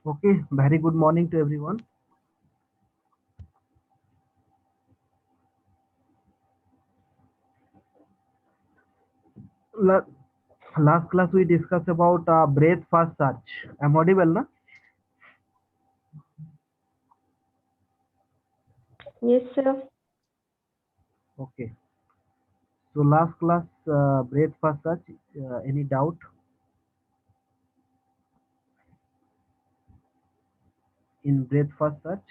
Okay, very good morning to everyone. La- Last class we discussed about breadth first search. I'm audible, na? Yes, sir. Okay. So last class breadth first search. Any doubt in breadth first search?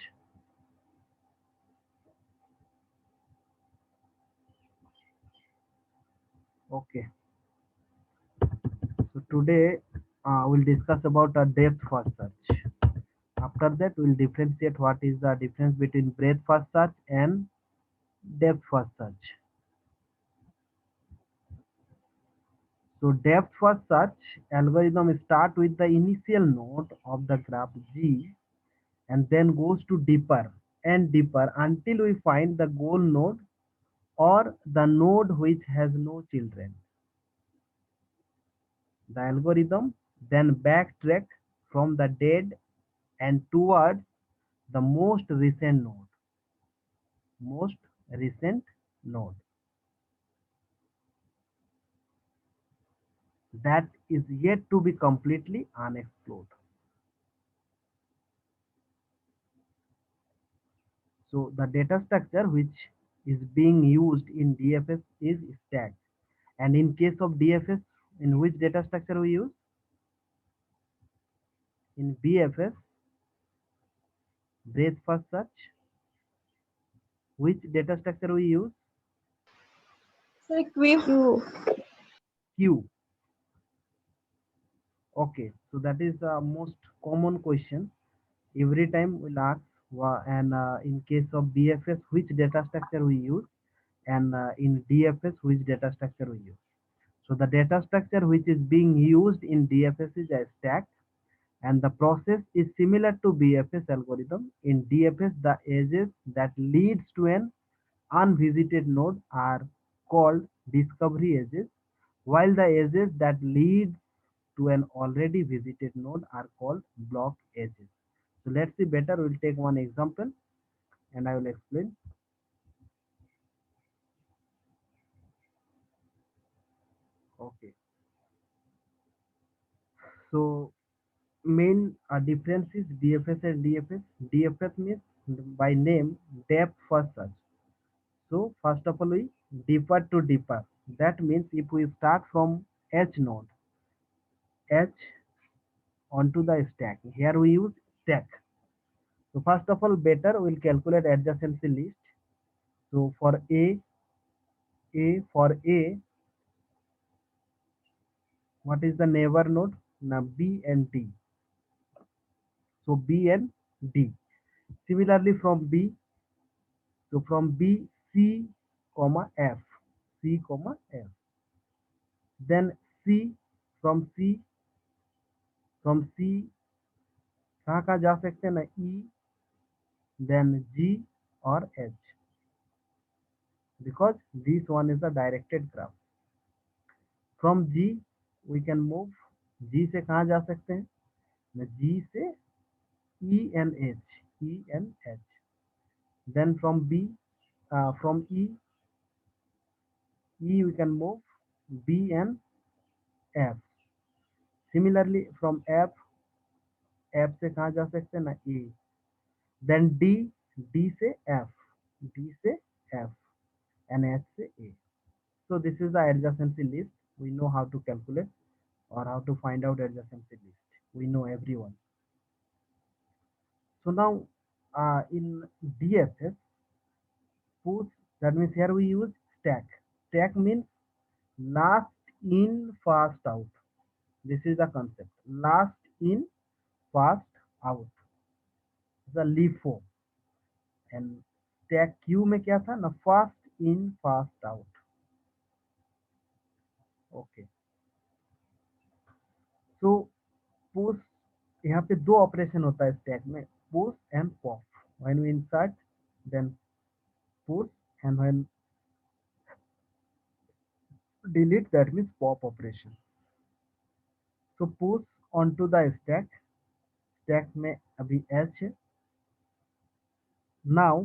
Okay. So today we'll discuss about depth first search. After that, we'll differentiate what is the difference between breadth first search and depth first search. So depth first search algorithm start with the initial node of the graph G and then goes to deeper and deeper until we find the goal node or the node which has no children. The algorithm then backtrack from the dead and towards the most recent node that is yet to be completely unexplored. So the data structure which is being used in DFS is stacked. And in case of DFS, in which data structure we use? In BFS, breadth first search, which data structure we use? Sir, Quiv. Q. Q. Okay, so that is the most common question. Every time we'll ask, and in case of BFS, which data structure we use, and in DFS, which data structure we use. So the data structure which is being used in DFS is a stack, and the process is similar to BFS algorithm. In DFS, the edges that leads to an unvisited node are called discovery edges, while the edges that lead to an already visited node are called block edges. So let's see better. We'll take one example and I will explain. Okay. So main difference is DFS and DFS. DFS means by name depth first search. So first of all we deeper to deeper. That means if we start from H node, H onto the stack. Here we use stack. So first of all, better we'll calculate adjacency list. So for A, what is the neighbor node? Now B and D. So B and D. Similarly from B, so from B, C, comma F, C, comma F. Then C, from C, from C कहाँ कहाँ जा सकते हैं ना E, then G or H because this one is a directed graph. From G we can move. G से कहाँ जा सकते हैं ना G से E and H. Then from from we can move B and F. Similarly from F से कहाँ जा सकते हैं ना A. Then D से F and H से A. So this is the adjacency list. We know how to calculate or how to find out adjacency list. We know everyone. So now in DFS, push, that means here we use stack. Stack means last in, first out. This is the concept. Last in, first out. The LIFO. And stack Q में क्या था ना first in, first out. Okay. So push, यहाँ पे दो operation होता है stack में, push and pop. When we insert then push and when delete, that means pop operation. So push onto the stack stack में अभी एच है। Now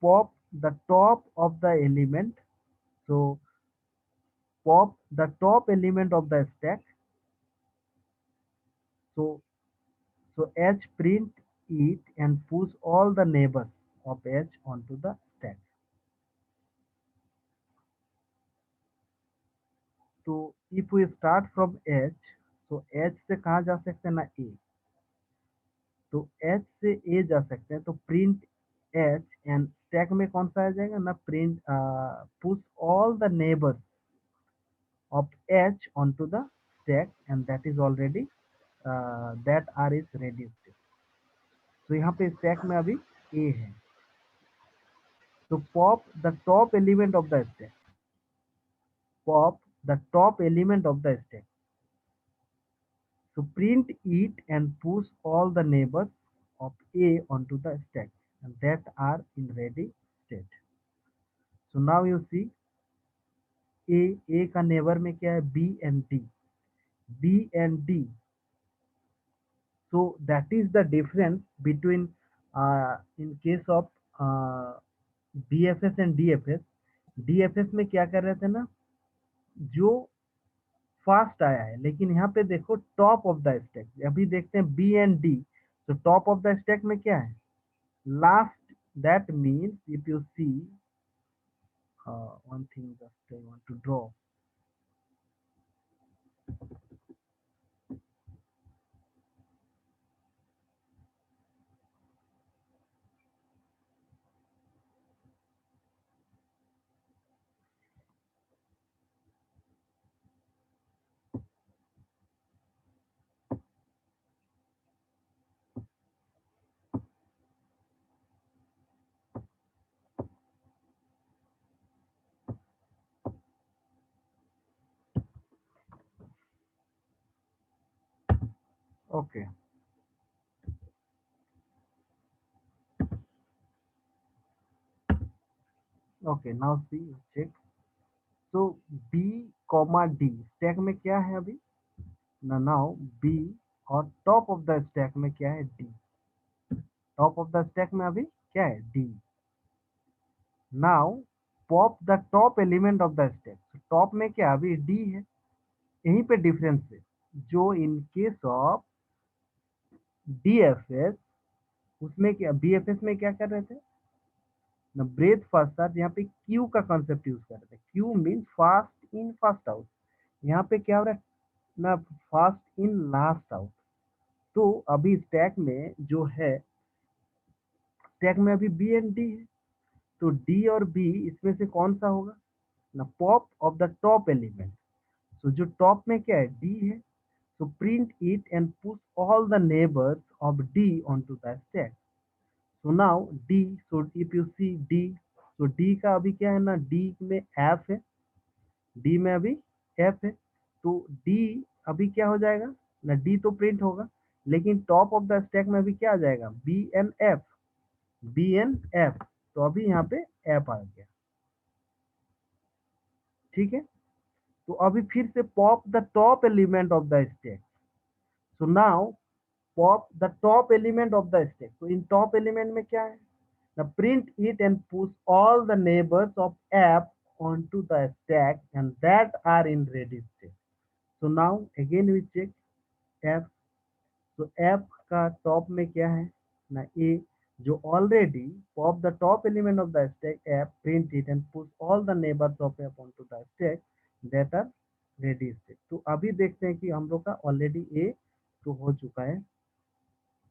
pop the top of the element, so pop the top element of the stack. So H print it and push all the neighbors of H onto the stack. So if we start from H, so H से कहाँ जा सकते हैं ना A, तो H से A जा सकते हैं, तो print H and stack में कौन सा आ जाएगा ना, print push all the neighbors of H onto the stack, and that is already that R is reduced. तो यहाँ पे stack में अभी A है, तो pop the top element of the stack. Pop the top element of the stack. So print it and push all the neighbors of A onto the stack, and that are in ready state. So now you see A का neighbor में क्या है, B and D. B and D. So that is the difference between in case of uh, BFS and DFS. DFS में क्या कर रहे थे ना, जो फास्ट आया है, लेकिन यहाँ पे देखो टॉप ऑफ द स्टैक। अभी देखते हैं बी एंड डी, तो टॉप ऑफ द स्टैक में क्या है, last. That means if you see one thing just I want to draw. Okay okay, now see check. तो बी कॉमा डी स्टैक में क्या है अभी ना, नाउ बी, और टॉप ऑफ द स्टैक में क्या है, D. Top of the stack में अभी क्या है, D. Now pop the top element of the stack, top में क्या अभी डी है। यहीं पे डिफरेंस है, जो इन केस ऑफ डीएफएस, उसमें क्या, बीएफएस में क्या कर रहे थे ना, ब्रेथ फर्स्ट सर्च, यहाँ पे क्यू का कंसेप्ट यूज कर रहे थे। Q mean fast in fast out, यहाँ पे क्या हो रहा है ना, फास्ट इन लास्ट आउट। तो अभी स्टैक में जो है, स्टैक में अभी बी एंड डी है, तो डी और बी इसमें से कौन सा होगा ना, pop of the top element. तो जो टॉप में क्या है, डी है, तो print it and push all the neighbours of D onto the stack. So now D, so if you see D, so D का अभी क्या है ना, D में F है, D में अभी F है, तो D अभी क्या हो जाएगा ना, D तो प्रिंट होगा, लेकिन टॉप ऑफ द स्टैक में अभी क्या आ जाएगा, B and F, B and F। तो अभी यहाँ पे F आ गया, ठीक है। तो अभी फिर से pop the top element of the stack. So now pop the top element of the stack, तो इन टॉप एलिमेंट में क्या है, now print it and push all the neighbors of app onto the stack, and that are in ready state. So now again we check app, so app का top में क्या है ना, a, जो already pop the top element of the stack app, print it and push all the neighbors of app onto the stack that are ready state। तो अभी देखते हैं कि हम लोग का ऑलरेडी a तो हो चुका है,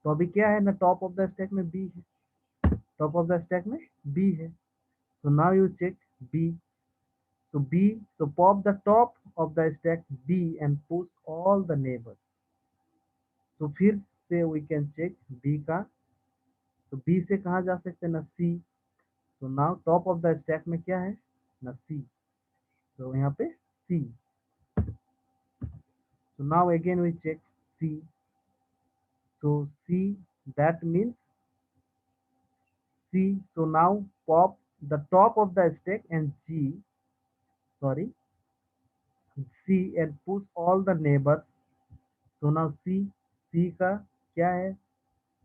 तो अभी क्या है ना, टॉप ऑफ द स्टैक में b है, टॉप ऑफ द स्टैक में b है। So now you check B. So B, so pop the top of the stack B and push all the neighbors. तो फिर से we can check B का, तो B से कहाँ जा सकते हैं ना, C। तो now top of the stack में क्या है ना, C, तो यहाँ पे C। So now again we check C, so C, that means C, so now pop the top of the stack and G, sorry, C and push all the neighbors। तो now C, C का क्या है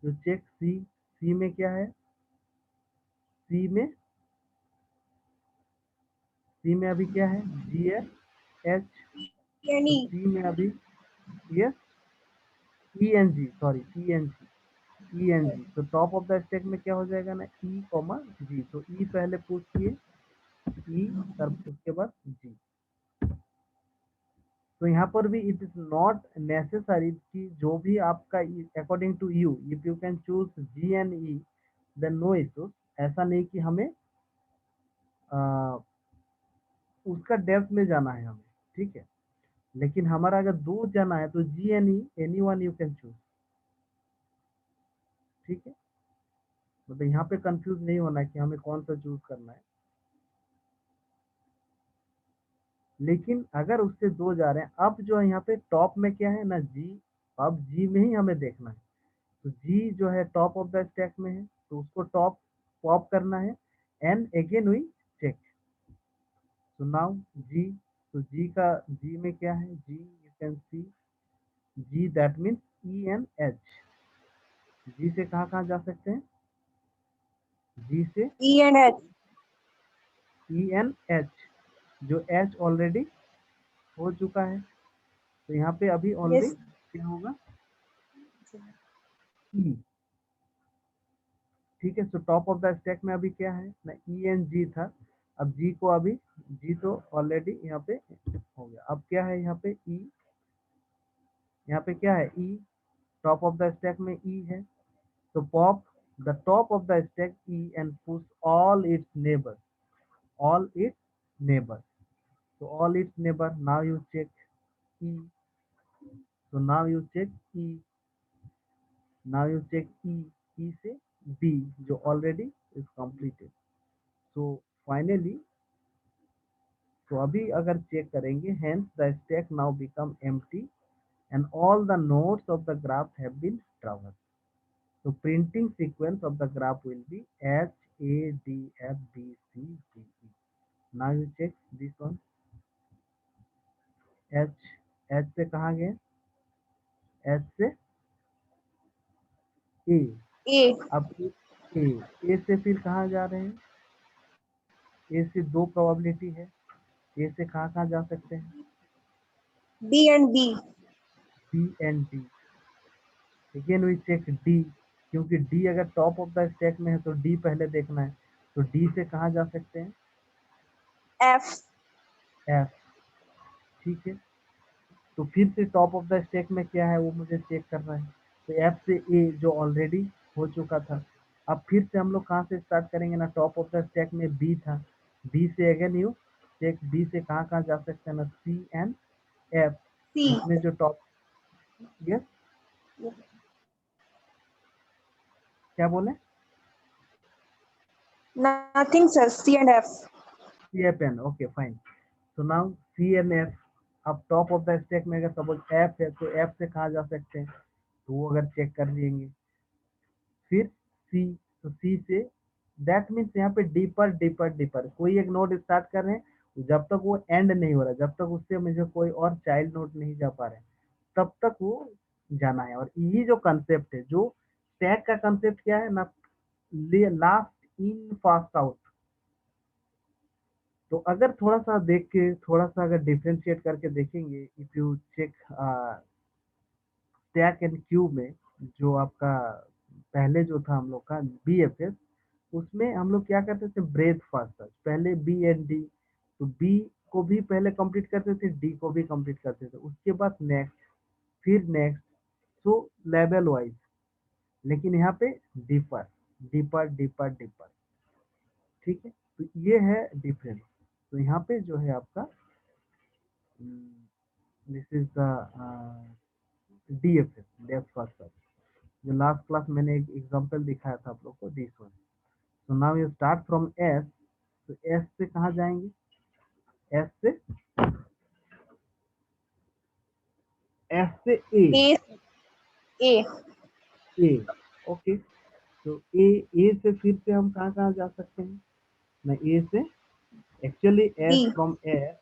जो check सी, सी में क्या है, सी में अभी क्या है, जी है, एच, तो any सी में अभी yes E and G, sorry E and G, E and G, तो टॉप ऑफ द स्टैक में क्या हो जाएगा ना, ई कॉमा जी, तो ई पहले पुश किए, ई उसके बाद जी। तो यहाँ पर भी इट इज नॉट नेसेसरी कि जो भी आपका according to you, if you can choose G and E then no issues, ऐसा नहीं कि हमें आ, उसका डेप्थ में जाना है हमें, ठीक है, लेकिन हमारा अगर दूर जाना है तो G N E any one you can choose, ठीक है, मतलब यहाँ पे कंफ्यूज नहीं होना है कि हमें कौन सा चूज करना है। लेकिन अगर उससे दो जा रहे हैं, अब जो है यहाँ पे टॉप में क्या है ना जी, अब जी में ही हमें देखना है, तो जी जो है टॉप ऑफ द स्टैक में है, तो उसको टॉप पॉप करना है, एंड अगेन वी चेक, तो नाउ जी, तो जी का, जी में क्या है, G you can see, G that means E N H, G से कहाँ कहाँ जा सकते हैं, जी से E and H. E N H, जो एच ऑलरेडी हो चुका है, तो यहाँ पे अभी ओनली Yes. क्या होगा, ई, ठीक है, तो टॉप ऑफ द स्टैक में अभी क्या है ना, ई एन जी था, अब जी को अभी, जी तो ऑलरेडी यहाँ पे हो गया, अब क्या है यहाँ पे ई, यहाँ पे क्या है ई, टॉप ऑफ द स्टैक में ई है, तो pop the top of the stack E and push all it's neighbour, all its neighbors. So all its neighbor. Now you check E. So now you check E. Now you check E. E से B जो already is completed. So finally, तो अभी अगर check करेंगे, hence the stack now become empty and all the nodes of the graph have been traversed. So printing sequence of the graph will be H A D F B C D E. Now you check this one. H, H से कहाँ गए, H से ए, A. अब ए से फिर कहाँ जा रहे हैं, ए से दो प्रोबेबिलिटी है, ए से कहाँ कहाँ जा सकते हैं, B and B. B and D, again we check D, क्योंकि डी अगर टॉप ऑफ द स्टैक में है तो डी पहले देखना है, तो डी से कहाँ जा सकते हैं, F. एफ, ठीक है, तो फिर से टॉप ऑफ द स्टैक में क्या है वो मुझे चेक करना है, तो एफ से ए जो ऑलरेडी हो चुका था, अब फिर से हम लोग कहाँ से स्टार्ट करेंगे ना, टॉप ऑफ द स्टैक में बी था, बी से अगेन यू चेक, बी से कहाँ कहाँ जा सकते हैं ना, सी एंड एफ, C. जिसमें जो टॉप, यस क्या बोले, Nothing, sir. C and F. C F and, okay fine, तो नाउ सी एंड एफ, अब टॉप ऑफ द स्टैक में अगर सपोज एफ है तो एफ से कहाँ जा सकते हैं, तो वो अगर चेक कर लेंगे, फिर सी, तो सी से दैट मीन्स यहाँ पे डीपर डीपर डीपर, कोई एक नोड स्टार्ट कर रहे हैं, जब तक वो एंड नहीं हो रहा, जब तक उससे मुझे कोई और चाइल्ड नोड नहीं जा पा रहे, तब तक वो जाना है, और यही जो कंसेप्ट है, जो टैग का कंसेप्ट क्या है ना, लास्ट इन फास्ट आउट, तो अगर थोड़ा सा देख के, थोड़ा सा अगर डिफ्रेंशिएट करके देखेंगे, if you check stack and queue में, जो आपका पहले जो था हम लोग का बीएफएस, उसमें हम लोग क्या करते थे, ब्रेथ फर्स्ट सर्च, पहले बी एंड डी, तो बी को भी पहले कंप्लीट करते थे, डी को भी कंप्लीट करते थे, उसके बाद नेक्स्ट, फिर नेक्स्ट, तो लेवल वाइज, लेकिन यहाँ पे डीपर डीपर डीपर डीपर, ठीक है, तो ये है डिफरेंस, तो यहाँ पे जो है आपका this is the DFS, depth first search, जो लास्ट क्लास मैंने एक एग्जांपल दिखाया था आप लोग को, this one, so now you start from S, तो एस से कहाँ जाएंगे, एस से, एस से ए, A. A. ए, ओके, तो ए से फिर से हम कहाँ कहाँ जा सकते हैं ना, ए से actually S B. From S,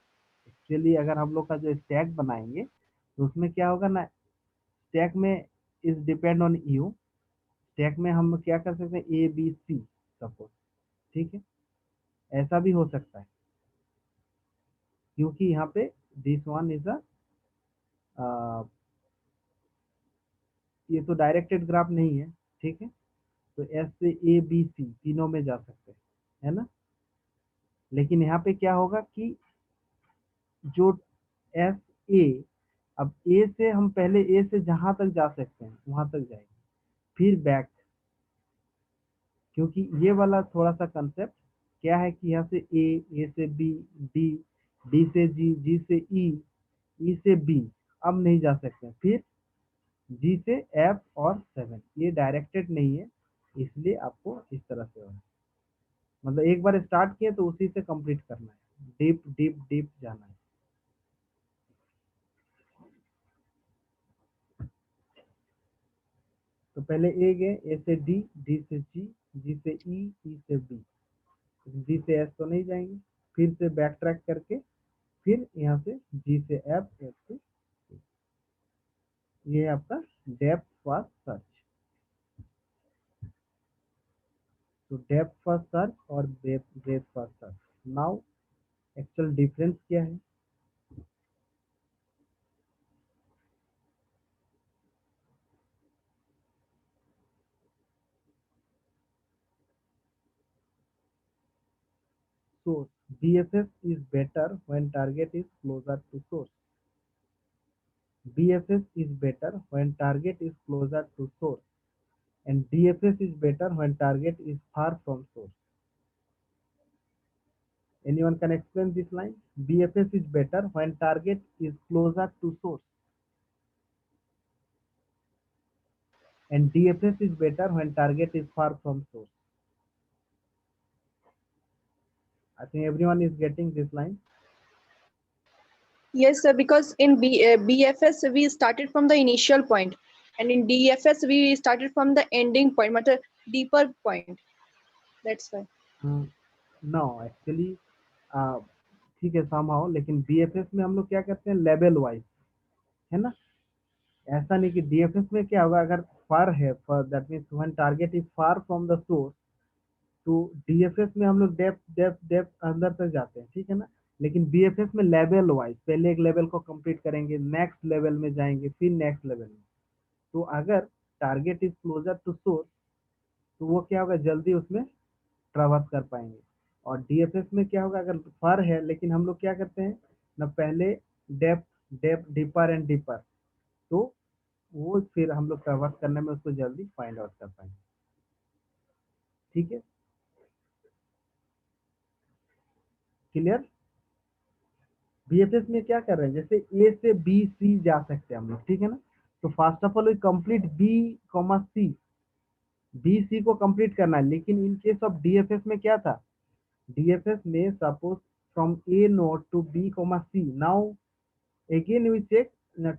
actually अगर हम लोग का जो स्टैक बनाएंगे तो उसमें क्या होगा ना, स्टैक में is depend on you. Stack में हम क्या कर सकते हैं, ए बी सी सपोज, ठीक है, ऐसा भी हो सकता है, क्योंकि यहाँ पे दिस वन इज अ, ये तो डायरेक्टेड ग्राफ नहीं है, ठीक है, तो एस से ए बी सी तीनों में जा सकते हैं, है ना। लेकिन यहाँ पे क्या होगा कि जो एस ए, अब ए से हम पहले ए से जहां तक जा सकते हैं वहां तक जाएंगे, फिर बैक, क्योंकि ये वाला थोड़ा सा कंसेप्ट क्या है कि यहाँ से ए से बी, डी, डी से जी, जी से ई, ई से बी, अब नहीं जा सकते, फिर जी से एफ और 7, ये डायरेक्टेड नहीं है, इसलिए आपको इस तरह से होना है। मतलब एक बार स्टार्ट किए तो उसी से कंप्लीट करना है, डीप डीप डीप जाना है। तो पहले ए गए, ए से डी, डी से जी, जी से ई, ई से बी, जी से एस तो नहीं जाएंगे, फिर से बैक ट्रैक करके फिर यहाँ से जी से एफ, एफ से C। ये है आपका डेप्थ फर्स्ट सर्च। तो डेप्थ फर्स्ट सर्च और breath first search, now actual difference क्या है। Source, BFS is better when target is closer to source. BFS is better when target is closer to source, and DFS is better when target is far from source. Anyone can explain this line? BFS is better when target is closer to source, and DFS is better when target is far from source. I think everyone is getting this line. Yes, sir, because in BFS we started from the initial point, and in DFS we started from the ending point, matlab deeper point. That's why. No, actually ठीक है somehow, लेकिन BFS में हम लोग क्या करते हैं, level wise, है ना। ऐसा नहीं कि DFS में क्या होगा, अगर फार है, that means when target is far from the source, तो DFS में हम लोग डेप्थ डेप्थ डेप्थ अंदर तक जाते हैं, ठीक है ना। लेकिन BFS में लेवल वाइज, पहले एक लेवल को कंप्लीट करेंगे, नेक्स्ट लेवल में जाएंगे, फिर नेक्स्ट लेवल में। तो अगर target is closer to source, तो वो क्या होगा, जल्दी उसमें ट्रैवर्स कर पाएंगे। और DFS में क्या होगा, अगर फर है, लेकिन हम लोग क्या करते हैं ना, पहले depth depth deeper and deeper, तो वो फिर हम लोग ट्रैवर्स करने में उसको जल्दी फाइंड आउट कर पाएंगे, ठीक है, क्लियर। BFS में क्या कर रहे हैं, जैसे ए से बी सी जा सकते हैं हम लोग, ठीक है ना। तो first of all we complete B comma C, B C को कंप्लीट करना है। लेकिन इन केस ऑफ DFS में क्या था, DFS में suppose from a node to B comma C, now again we check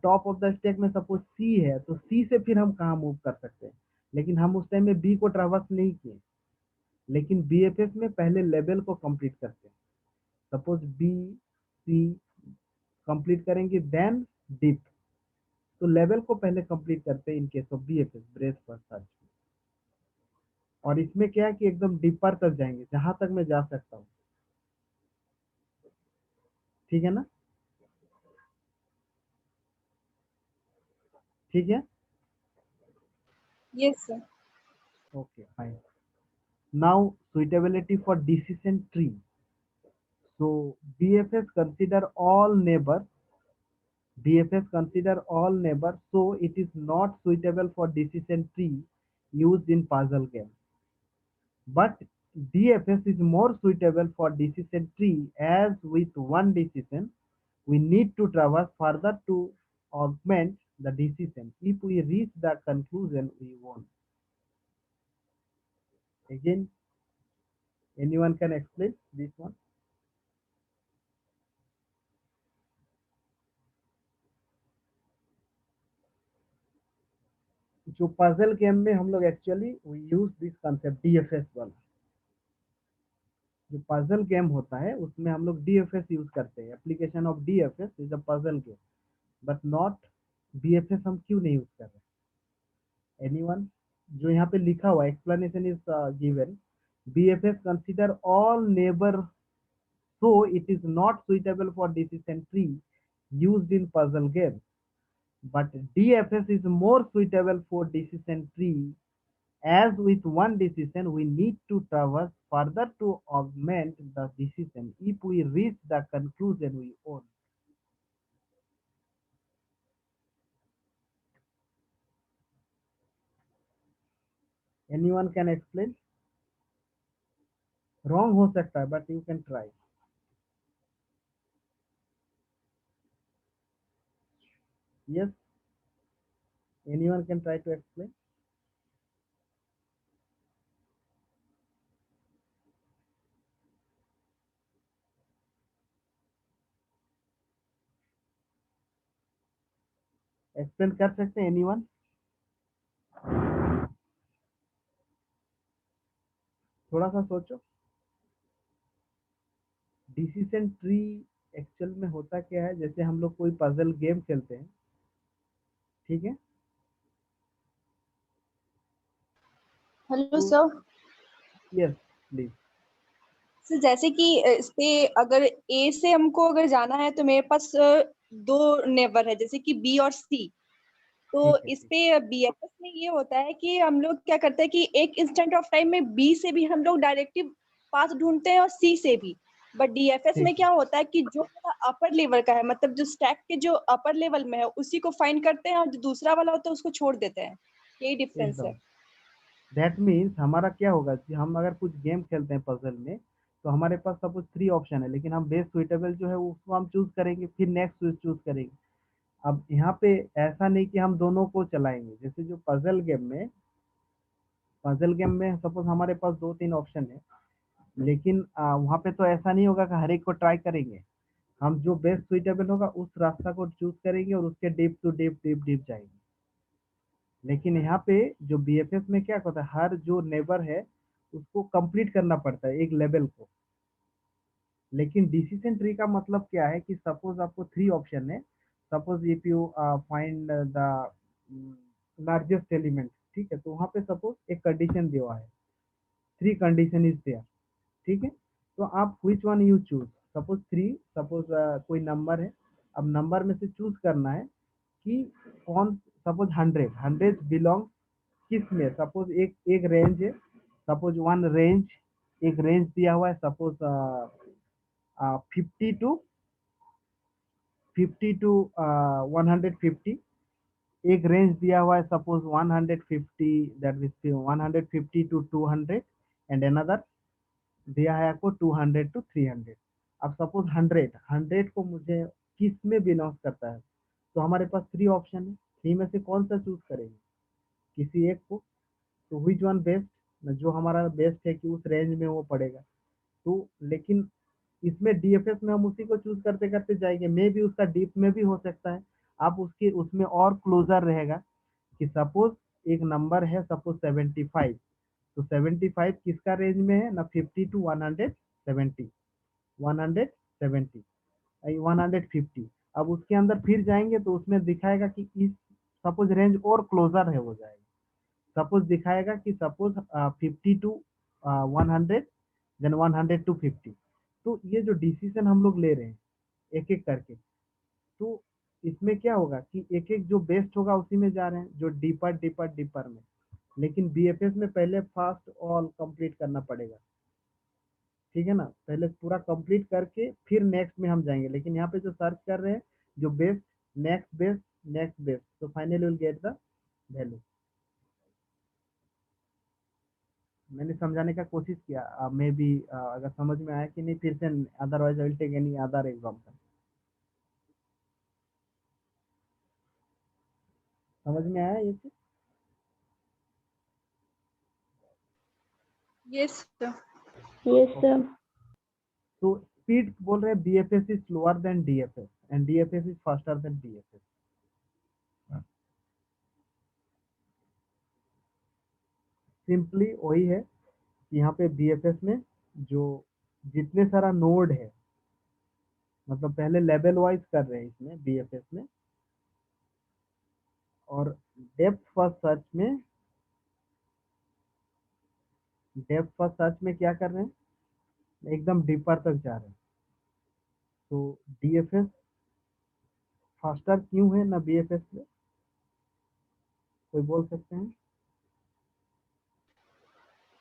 top of the stack में suppose C है, तो सी से फिर हम कहाँ मूव कर सकते हैं। लेकिन हम उस टाइम में बी को ट्रैवर्स नहीं किए, लेकिन BFS में पहले लेवल को कंप्लीट करते हैं। सपोज बी सी कंप्लीट करेंगे, देन डीप, तो लेवल को पहले कंप्लीट करते हैं in case of BFS, breath first search. और इसमें क्या है कि एकदम डीपर तक जाएंगे, जहां तक मैं जा सकता हूँ, ठीक है ना, ठीक है, Yes, sir. Okay fine. Now suitability for decision tree. So BFS consider all neighbors, BFS consider all neighbors, so it is not suitable for decision tree used in puzzle game. But DFS is more suitable for decision tree, as with one decision, we need to traverse further to augment the decision. If we reach the conclusion, we won. Again, anyone can explain this one? जो puzzle game में हम लोग actually we use this concept DFS वाला, जो puzzle game होता है उसमें हम लोग DFS यूज करते हैं। Application of DFS is a puzzle game, but not BFS। हम क्यों नहीं यूज कर रहे हैं, एनीवन? जो यहाँ पे लिखा हुआ explanation is given, BFS consider all neighbor, so it is not suitable for decision tree used in puzzle game, but DFS is more suitable for decision tree, as with one decision we need to traverse further to augment the decision if we reach the conclusion we own. Anyone can explain? Wrong हो सकता है, but you can try. Yes, anyone can try to explain. Explain कर सकते हैं anyone? थोड़ा सा सोचो। Decision tree actual में होता क्या है, जैसे हम लोग कोई पजल गेम खेलते हैं, ठीक है? हेलो तो सर। Yes please. सर जैसे कि इस पे अगर ए से हमको अगर जाना है तो मेरे पास दो नेबर है, जैसे कि बी और सी। तो ठीक है, इस ठीक। पे बीएफएस में ये होता है कि हम लोग क्या करते हैं कि एक इंस्टेंट ऑफ टाइम में बी से भी हम लोग डायरेक्टिव पाथ ढूंढते हैं और सी से भी। बट डीएफएस ठीक में है, क्या होता है कि जो अपर लेवल का है, मतलब जो स्टैक के जो अपर लेवल में है उसी को फाइंड करते हैं, और जो दूसरा वाला होता है उसको छोड़ देते हैं। यही डिफरेंस एकदम। है। दैट मीन्स हमारा क्या होगा कि हम अगर कुछ गेम खेलते हैं पजल में, तो हमारे पास सपोज 3 ऑप्शन है, लेकिन हम बेस्ट सुइटेबल जो है उसको हम चूज करेंगे, फिर नेक्स्ट चूज करेंगे। अब यहाँ पे ऐसा नहीं कि हम दोनों को चलाएंगे। जैसे जो पजल गेम में सपोज हमारे पास 2-3 ऑप्शन है, लेकिन वहाँ पे तो ऐसा नहीं होगा कि हर एक को ट्राई करेंगे। हम जो बेस्ट सुइटेबल होगा उस रास्ता को चूज करेंगे और उसके deep to deep deep deep जाएंगे। लेकिन यहाँ पे जो बीएफएस में क्या होता है, हर जो नेबर है उसको कंप्लीट करना पड़ता है एक लेवल को। लेकिन डिसीजन ट्री का मतलब क्या है कि सपोज आपको 3 ऑप्शन है, suppose if you find the largest element, ठीक है? तो वहाँ पे सपोज एक कंडीशन दिया हुआ है, 3 कंडीशन इज देयर, ठीक है? तो आप which one you choose, suppose 3, suppose कोई नंबर है। अब नंबर में से चूज करना है कि कौन, सपोज 100 बिलोंग किस में। सपोज एक एक रेंज है, सपोज वन रेंज, एक रेंज दिया हुआ है, सपोज 50 टू 150। एक रेंज दिया हुआ है suppose 150, that means 150 to 200, and another दिया है आपको 200 टू 300। अब सपोज 100 को मुझे किस में बिलोंग करता है, तो हमारे पास 3 ऑप्शन है, 3 में से कौन सा चूज करेंगे? किसी एक को। तो विच वन बेस्ट, जो हमारा बेस्ट है कि उस रेंज में वो पड़ेगा। तो लेकिन इसमें डीएफएस में हम उसी को चूज करते करते जाएंगे, मे भी उसका डीप में भी हो सकता है। आप उसके उसमें और क्लोजर रहेगा कि सपोज एक नंबर है सपोज 75, तो 75 किसका रेंज में है ना, 50 टू 170, 170, 150। अब उसके अंदर फिर जाएंगे तो उसमें दिखाएगा कि इस सपोज रेंज और क्लोजर है हो जाएगा। सपोज दिखाएगा कि सपोज 50 टू 100, देन 100 टू 50। तो ये जो डिसीजन हम लोग ले रहे हैं एक एक करके, तो इसमें क्या होगा कि एक एक जो बेस्ट होगा उसी में जा रहे हैं, जो डीपर डीपर डीपर में। लेकिन बीएफएस में पहले फास्ट ऑल कंप्लीट करना पड़ेगा, ठीक है ना? पहले पूरा कंप्लीट करके फिर नेक्स्ट में हम जाएंगे, लेकिन यहाँ पे जो सर्च कर रहे हैं, जो best, next best, next best, तो finally will get the value. मैंने समझाने का कोशिश किया, मे बी अगर समझ में आया कि नहीं, फिर से otherwise I will take any other example. समझ में आया ये चीज? Yes sir. Yes, okay. sir. तो स्पीड बोल रहे हैं BFS is slower than DFS and DFS is faster than BFS. Simply वही है कि यहाँ पे बीएफएस में जो जितने सारा नोड है, मतलब पहले लेवल वाइज कर रहे हैं इसमें बीएफएस में, और डेप्थ फर्स्ट सर्च में क्या कर रहे हैं, एकदम डीपर तक जा रहे हैं। तो डीएफएस फास्टर क्यों है ना बीएफएस से, कोई बोल सकते हैं?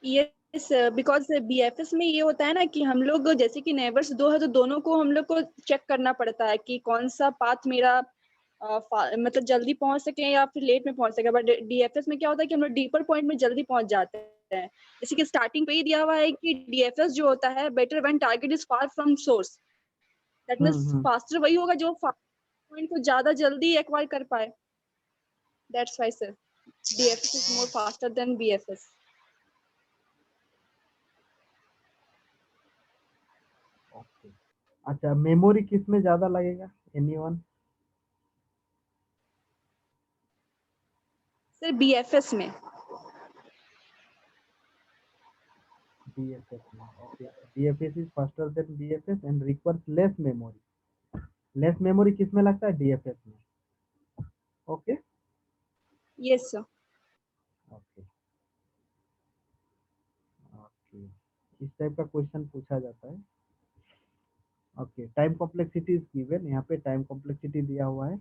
यस, बिकॉज बीएफएस में ये होता है ना कि हम लोग जैसे कि नेबर्स दो है तो दोनों को हम लोग को चेक करना पड़ता है कि कौन सा पाथ मेरा मतलब जल्दी पहुंच सके या फिर लेट में पहुंच सके। बट डीएफएस में क्या होता है कि हम लोग डीपर पॉइंट में जल्दी पहुंच जाते हैं। जैसे कि स्टार्टिंग पे ही दिया हुआ है कि डीएफएस जो होता है better when target is far from source. That means hmm. Faster वही होगा जो पॉइंट को ज्यादा जल्दी एक्वायर कर पाए। That's why sir DFS is more faster than BFS. Okay, अच्छा मेमोरी किस में ज्यादा लगेगा, एनीवन? सर बीएफएस में। BFS में, okay. BFS is faster then BFS and requires less memory. Less memory किस में लगता है, DFS में। Okay. Yes sir. Okay. Okay, इस टाइप का क्वेश्चन पूछा जाता है। Okay, time complexity is given, यहाँ पे टाइम कॉम्प्लेक्सिटी दिया हुआ है।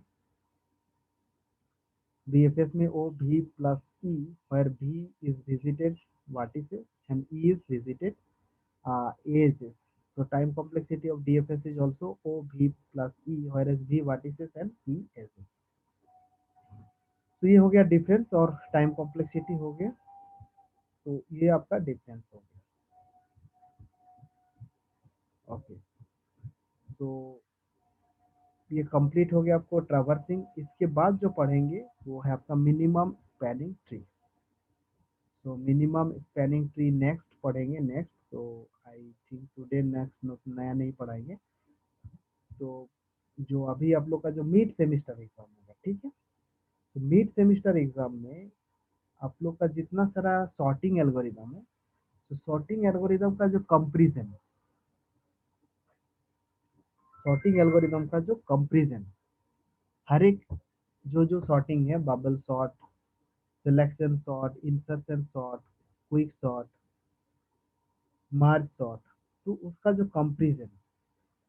BFS में O V plus E, where V is visited vertices and E is visited edges. So time complexity of DFS is also O V plus E, whereas V vertices and E edges. तो ये हो गया difference और time complexity हो गया। तो ये आपका डिफरेंस हो गया। ओके, तो ये कंप्लीट हो गया आपको ट्रैवर्सिंग। इसके बाद जो पढ़ेंगे वो है आपका मिनिमम स्पैनिंग ट्री। तो मिनिमम स्पैनिंग ट्री नेक्स्ट पढ़ेंगे नेक्स्ट। तो आई थिंक टुडे नेक्स्ट नया नहीं पढ़ाएंगे। तो जो अभी आप लोग का जो मिड सेमिस्टर एग्जाम होगा, ठीक है, तो मिड सेमिस्टर एग्जाम में आप लोग का जितना सारा सॉर्टिंग एल्गोरिदम है, तो सॉर्टिंग एल्गोरिदम का जो कंपैरिजन है, सॉर्टिंग एल्गोरिदम का जो कंपैरिजन, हर एक जो जो सॉर्टिंग है, bubble sort, selection sort, insertion sort, quick sort, merge sort, तो उसका जो कंपैरिजन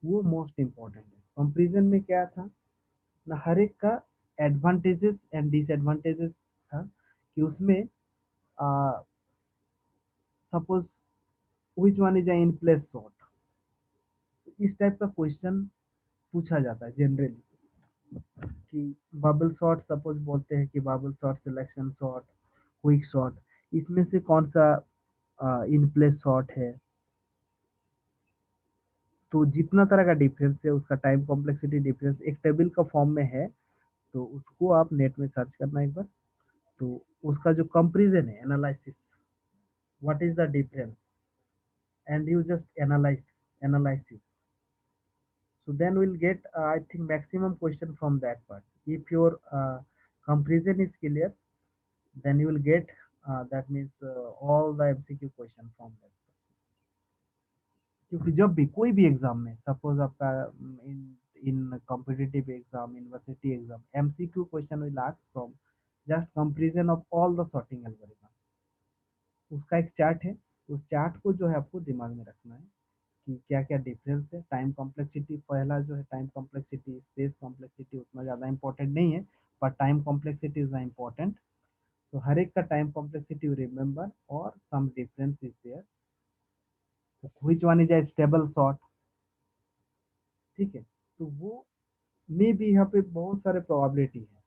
वो मोस्ट इम्पोर्टेंट है। कंपैरिजन में क्या था ना, हर एक का एडवांटेजेस एंड डिसएडवांटेजेस था कि उसमें suppose which one is in place sort, इस टाइप का क्वेश्चन पूछा जाता है जनरली कि बबल शॉट सपोज बोलते हैं कि bubble shot, selection shot, quick shot, इसमें से कौन सा इन प्लेस शॉट है। तो जितना तरह का डिफरेंस है उसका टाइम कॉम्प्लेक्सिटी डिफरेंस एक टेबल का फॉर्म में है, तो उसको आप नेट में सर्च करना एक बार। तो उसका जो कंपैरिजन है, analysis, what is the difference, and you just analyse, so then we'll get I think maximum question from that part. If your comparison is clear, then you will get that means all the MCQ question from that. क्योंकि जब भी कोई भी exam में suppose आपका in in competitive exam, university exam, MCQ question will ask from just comparison of all the sorting algorithm. उसका एक chart है, उस चार्ट को जो है आपको दिमाग में रखना है कि क्या क्या डिफरेंस है। टाइम कॉम्प्लेक्सिटी पहला जो है, टाइम कॉम्प्लेक्सिटी, स्पेस कॉम्प्लेक्सिटी उतना ज़्यादा इंपॉर्टेंट नहीं है, पर टाइम कॉम्प्लेक्सिटी इज इम्पोर्टेंट। तो हर एक का टाइम कॉम्प्लेक्सिटी रिमेंबर और some difference is there. Which one is a stable sort, ठीक है, तो वो में भी यहाँ पे बहुत सारे प्रोबेबिलिटी है।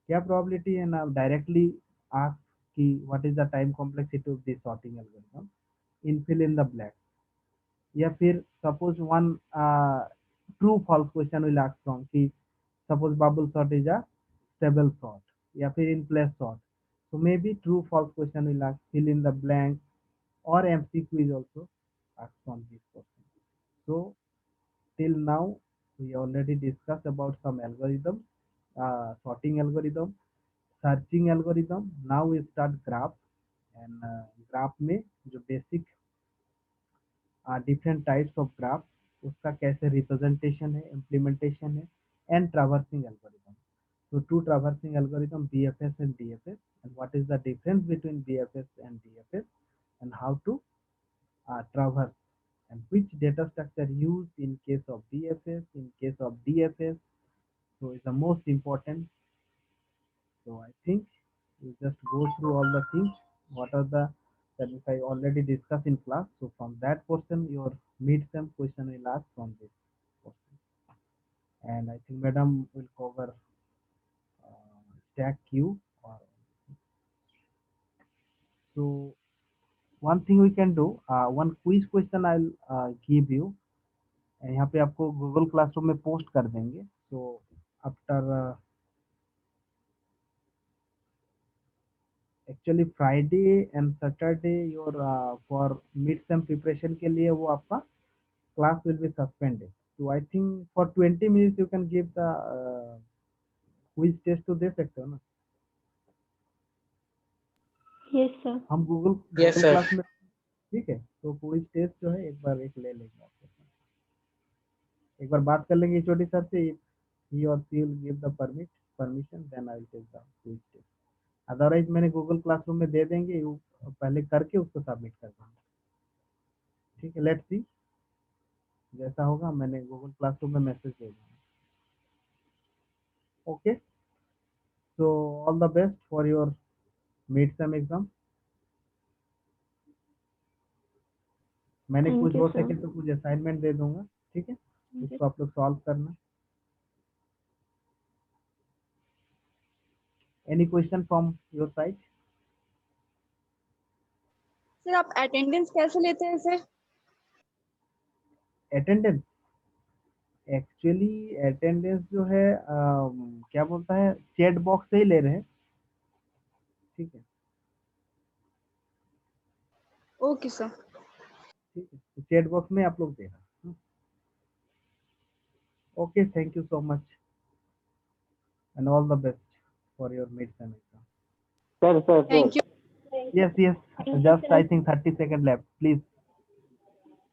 क्या प्रोबेबिलिटी है ना, डायरेक्टली आस्क कि what is the time complexity of this sorting algorithm in fill in the blank, या फिर suppose one true false question will ask from कि suppose bubble sort is a stable sort या फिर in place sort, so maybe true false question will ask fill in the blank, or MCQ is also asked from this question. So till now we already discussed about some algorithms, sorting algorithm, searching algorithm. Now we start graph, and graph में जो basic different types of graph, उसका कैसे representation है, implementation है, and traversing algorithm. So two traversing algorithm, BFS and DFS, and what is the difference between BFS and DFS, and how to traverse, and which data structure used in case of BFS, in case of DFS. So it's the most important. So I think you just go through all the things. What are the that if I already discussed in class. So from that portion, your mid-term question will ask from this portion. And I think Madam will cover stack queue. So one thing we can do, one quiz question I'll give you. यहाँ पे आपको Google classroom में post कर देंगे. So after actually Friday and Saturday your for mid-term preparation के लिए वो आपका class will be suspended. So I think for 20 minutes you can give the quiz test to दे सकते हो ना. Yes sir. हम गूगल Yes, sir. क्लास में ठीक है. तो क्विज टेस्ट जो है एक बार ले लेंगे आपके साथ. एक बार बात कर लेंगे एचओडी सर से. he or she will give the permission, then I will take the quiz test. Otherwise मैंने गूगल क्लासरूम में दे देंगे, यू पहले करके उसको सबमिट कर देंगे. ठीक है, लेट्स सी जैसा होगा. मैंने गूगल क्लासरूम में मैसेज दे दिया. Okay, so all the best for your mid term exam. मैंने Thank कुछ you, और sir. सेकंड तो कुछ असाइनमेंट दे दूंगा. ठीक है, उसको आप लोग सॉल्व करना. Any question from your side? Sir आप अटेंडेंस कैसे लेते हैं सर? अटेंडेंस एक्चुअली अटेंडेंस जो है क्या बोलता है, चैट बॉक्स से ही ले रहे हैं. ठीक है, ओके सर. ठीक है, तो चैट बॉक्स में आप लोग देना. Okay, thank you so much and all the best for your mid term exam. Sir, thank you. Yes yes, Thank you, just sir. I think 30 second left. Please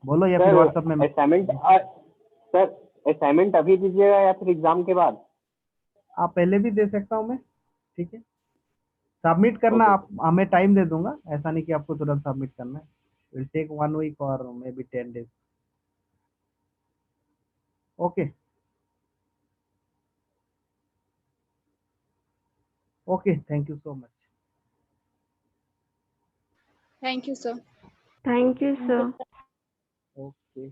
बोलो या फिर sir, व्हाट्सएप में. sir, assignment अभी दीजिएगा या फिर exam के बाद? आप पहले भी दे सकता हूँ मैं. ठीक है, सबमिट करना Okay. आप हमें टाइम दे दूंगा. ऐसा नहीं कि आपको तुरंत सबमिट करना है. विल टेक 1 वीक और may be 10 days. Okay okay, thank you so much. Thank you sir. Thank you, sir. Okay.